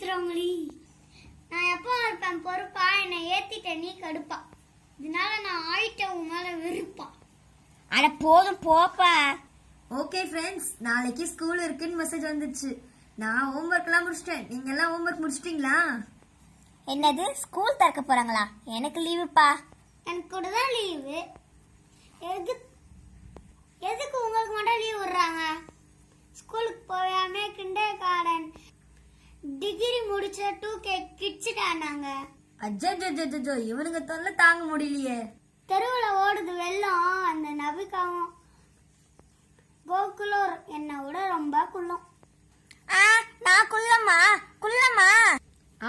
ஏத்துறவங்களி. நான் எப்போ இருப்பேன் பொறுப்பா, என்னை ஏத்திட்ட நீ கடுப்பா. இதனால நான் ஆயிட்ட உன் மேல வெறுப்பா. அட போதும் போப்பா. ஓகே ஃப்ரெண்ட்ஸ், நாளைக்கு ஸ்கூல் இருக்குன்னு மெசேஜ் வந்துச்சு. நான் ஹோம்ஒர்க் எல்லாம் முடிச்சிட்டேன். நீங்க எல்லாம் ஹோம்ஒர்க் முடிச்சிட்டீங்களா? என்னது ஸ்கூல் திறக்க போறாங்களா? எனக்கு லீவுப்பா. எனக்கு கூட தான் லீவு. எதுக்கு உங்களுக்கு மட்டும் லீவ் விடுறாங்க? ஸ்கூலுக்கு போயாமே கிண்டர் கார்டன் டிகிரி முடிச்ச 2K கிட்ஸ்டானாங்க. அஜ்ஜோ, இவனுங்க தொல்லை தாங்க முடியலையே. தெருவுல ஓடுது வெள்ளம். அந்த நபிகாவும் கோகுலோர் என்னை விட ரொம்ப குள்ளம். நான் குள்ளமா?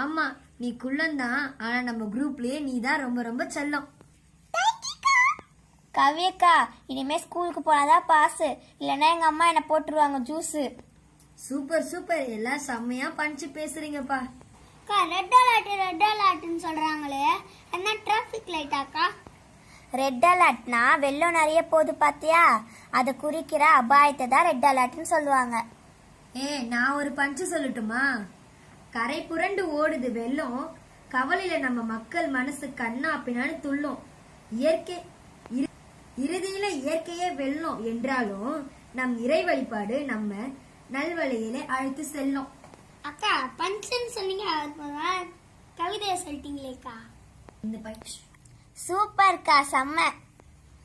ஆமா, நீ குள்ளந்தான். ஆனா நம்ம குரூப்லயே நீ தான் ரொம்ப ரொம்ப செல்லம். கவியக்கா, இனிமே ஸ்கூலுக்கு போனாதான் பாஸ், இல்லைன்னா எங்க அம்மா என்ன போட்டுருவாங்க ஜூஸ். சூப்பர் சூப்பர், எல்லாம் செம்மையா பஞ்சு பேசுறீங்கப்பா. ரெட் அலர்ட்னு சொல்றாங்களே, என்ன டிராபிக் லைட்டாக்கா? ரெட் அலர்ட்னா வெள்ளம் நிறைய போகுது பாத்தியா, அதை குறிக்கிற அபாயத்தை தான் ரெட் அலர்ட்னு சொல்லுவாங்க. நான் ஒரு பஞ்சு சொல்லட்டுமா? கரை புரண்டு ஓடுது வெள்ளம், கவலையில நம்ம மக்கள் மனசு கண்ணா பின்னான்னு துள்ளும். இறுதியில இயற்கையே வெள்ளம் என்றாலும் நம் இறை வழிபாடு நம்ம நல்வழியிலே அழைத்து செல்லும். அக்கா பஞ்சுன்னு சொன்னீங்க, கவிதையை சொல்லிட்டீங்களேக்கா. இந்த பஞ்சு சூப்பர்க்கா, செம்ம.